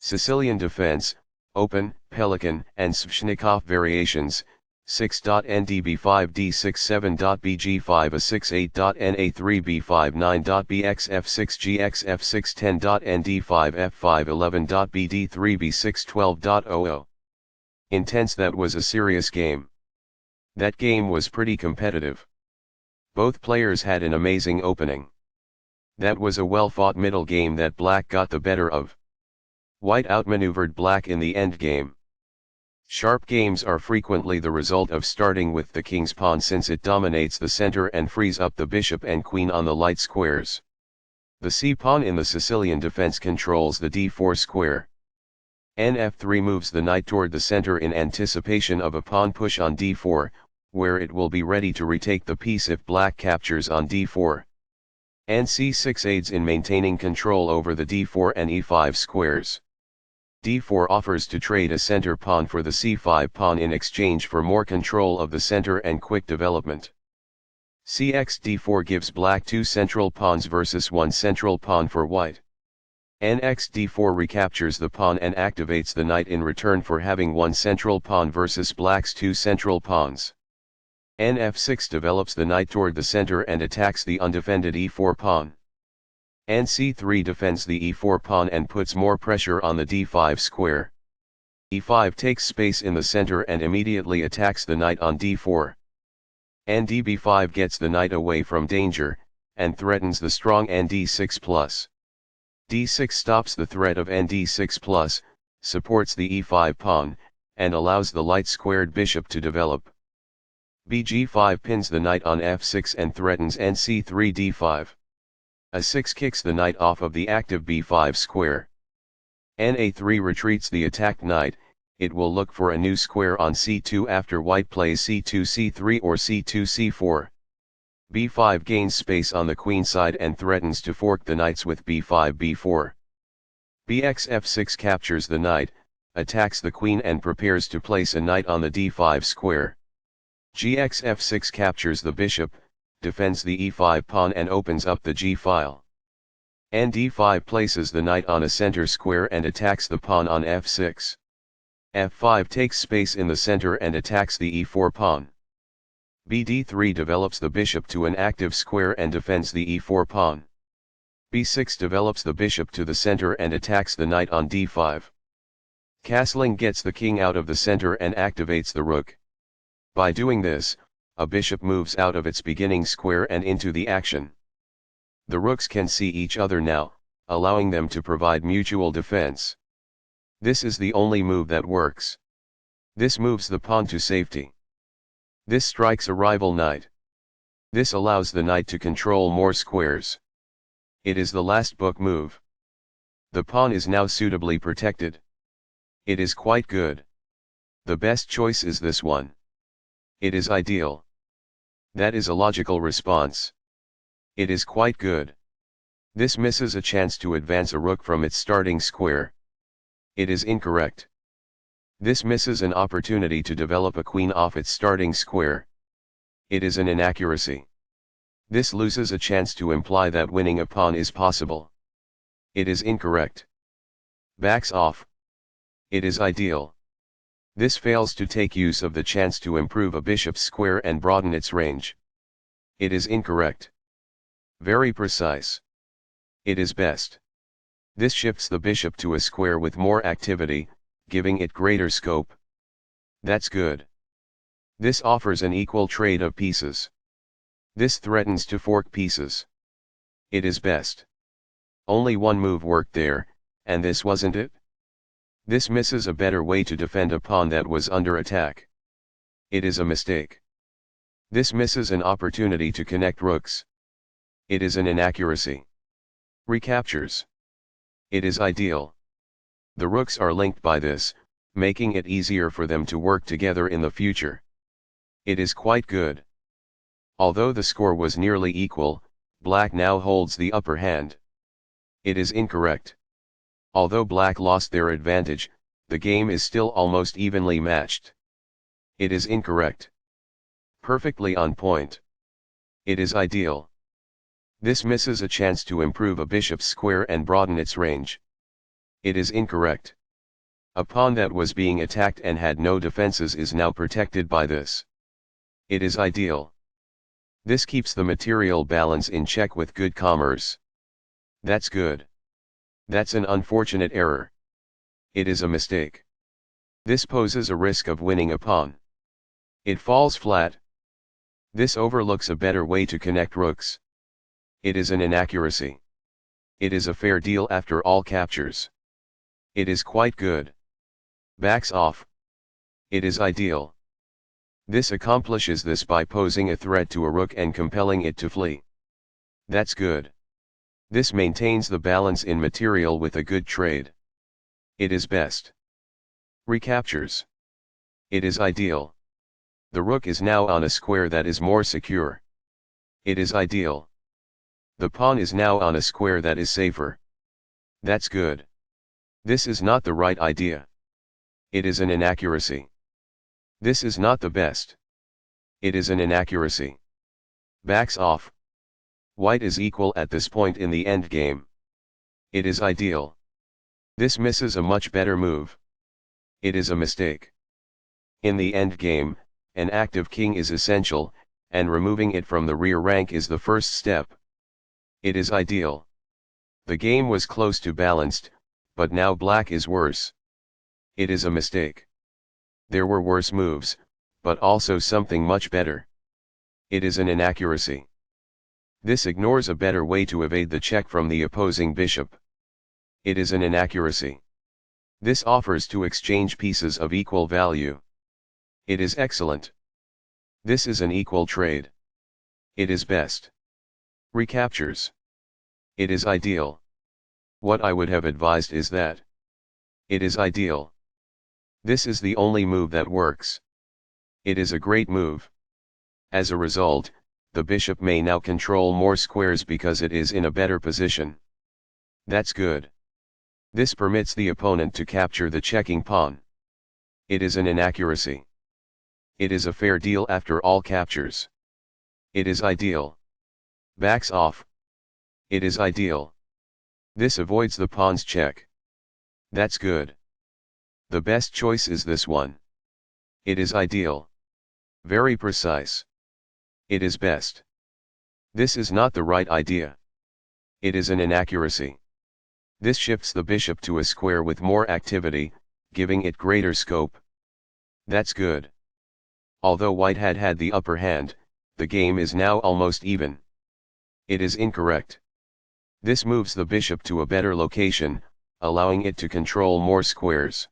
Sicilian defense, open, Pelikn and Sveshnikov variations, 6.ndb5d67.na3b5 9.bxf6gxf610.nd5f511.bd3b612.00. Intense. That was a serious game. That game was pretty competitive. Both players had an amazing opening. That was a well-fought middle game that Black got the better of. White outmaneuvered Black in the endgame. Sharp games are frequently the result of starting with the king's pawn, since it dominates the center and frees up the bishop and queen on the light squares. The c-pawn in the Sicilian defense controls the d4 square. Nf3 moves the knight toward the center in anticipation of a pawn push on d4, where it will be ready to retake the piece if Black captures on d4. Nc6 aids in maintaining control over the d4 and e5 squares. d4 offers to trade a center pawn for the c5 pawn in exchange for more control of the center and quick development. Cx d4 gives Black two central pawns versus one central pawn for White. Nx d4 recaptures the pawn and activates the knight in return for having one central pawn versus Black's two central pawns. Nf6 develops the knight toward the center and attacks the undefended e4 pawn. Nc3 defends the e4 pawn and puts more pressure on the d5 square. e5 takes space in the center and immediately attacks the knight on d4. Ndb5 gets the knight away from danger, and threatens the strong nd6+. d6 stops the threat of nd6+, supports the e5 pawn, and allows the light-squared bishop to develop. bg5 pins the knight on f6 and threatens nc3 d5. a6 kicks the knight off of the active b5 square. na3 retreats the attacked knight. It will look for a new square on c2 after White plays c2 c3 or c2 c4. b5 gains space on the queen side and threatens to fork the knights with b5 b4. bx f6 captures the knight, attacks the queen and prepares to place a knight on the d5 square. gx f6 captures the bishop, defends the e5 pawn and opens up the g-file. nd5 places the knight on a center square and attacks the pawn on f6. f5 takes space in the center and attacks the e4 pawn. bd3 develops the bishop to an active square and defends the e4 pawn. b6 develops the bishop to the center and attacks the knight on d5. Castling gets the king out of the center and activates the rook. By doing this, a bishop moves out of its beginning square and into the action. The rooks can see each other now, allowing them to provide mutual defense. This is the only move that works. This moves the pawn to safety. This strikes a rival knight. This allows the knight to control more squares. It is the last book move. The pawn is now suitably protected. It is quite good. The best choice is this one. It is ideal. That is a logical response. It is quite good. This misses a chance to advance a rook from its starting square. It is incorrect. This misses an opportunity to develop a queen off its starting square. It is an inaccuracy. This loses a chance to imply that winning a pawn is possible. It is incorrect. Backs off. It is ideal. This fails to take use of the chance to improve a bishop's square and broaden its range. It is incorrect. Very precise. It is best. This shifts the bishop to a square with more activity, giving it greater scope. That's good. This offers an equal trade of pieces. This threatens to fork pieces. It is best. Only one move worked there, and this wasn't it? This misses a better way to defend a pawn that was under attack. It is a mistake. This misses an opportunity to connect rooks. It is an inaccuracy. Recaptures. It is ideal. The rooks are linked by this, making it easier for them to work together in the future. It is quite good. Although the score was nearly equal, Black now holds the upper hand. It is incorrect. Although Black lost their advantage, the game is still almost evenly matched. It is incorrect. Perfectly on point. It is ideal. This misses a chance to improve a bishop's square and broaden its range. It is incorrect. A pawn that was being attacked and had no defenses is now protected by this. It is ideal. This keeps the material balance in check with good commerce. That's good. That's an unfortunate error. It is a mistake. This poses a risk of winning a pawn. It falls flat. This overlooks a better way to connect rooks. It is an inaccuracy. It is a fair deal after all captures. It is quite good. Backs off. It is ideal. This accomplishes this by posing a threat to a rook and compelling it to flee. That's good. This maintains the balance in material with a good trade. It is best. Recaptures. It is ideal. The rook is now on a square that is more secure. It is ideal. The pawn is now on a square that is safer. That's good. This is not the right idea. It is an inaccuracy. This is not the best. It is an inaccuracy. Backs off. White is equal at this point in the endgame. It is ideal. This misses a much better move. It is a mistake. In the endgame, an active king is essential, and removing it from the rear rank is the first step. It is ideal. The game was close to balanced, but now black is worse. It is a mistake. There were worse moves, but also something much better. It is an inaccuracy. This ignores a better way to evade the check from the opposing bishop. It is an inaccuracy. This offers to exchange pieces of equal value. It is excellent. This is an equal trade. It is best. Recaptures. It is ideal. What I would have advised is that. It is ideal. This is the only move that works. It is a great move. As a result, the bishop may now control more squares because it is in a better position. That's good. This permits the opponent to capture the checking pawn. It is an inaccuracy. It is a fair deal after all captures. It is ideal. Backs off. It is ideal. This avoids the pawn's check. That's good. The best choice is this one. It is ideal. Very precise. It is best. This is not the right idea. It is an inaccuracy. This shifts the bishop to a square with more activity, giving it greater scope. That's good. Although white had the upper hand, the game is now almost even. It is incorrect. This moves the bishop to a better location, allowing it to control more squares.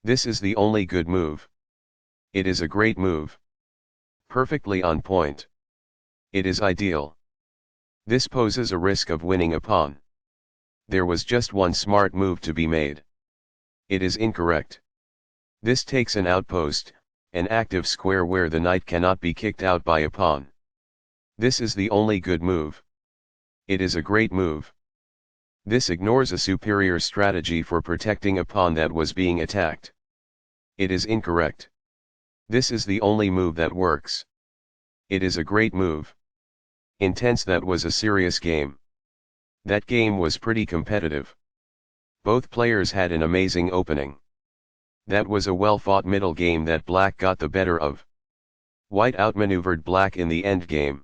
This is the only good move. It is a great move. Perfectly on point. It is ideal. This poses a risk of winning a pawn. There was just one smart move to be made. It is incorrect. This takes an outpost, an active square where the knight cannot be kicked out by a pawn. This is the only good move. It is a great move. This ignores a superior strategy for protecting a pawn that was being attacked. It is incorrect. This is the only move that works. It is a great move. Intense. That was a serious game. That game was pretty competitive. Both players had an amazing opening. That was a well-fought middle game that black got the better of. White outmaneuvered black in the endgame.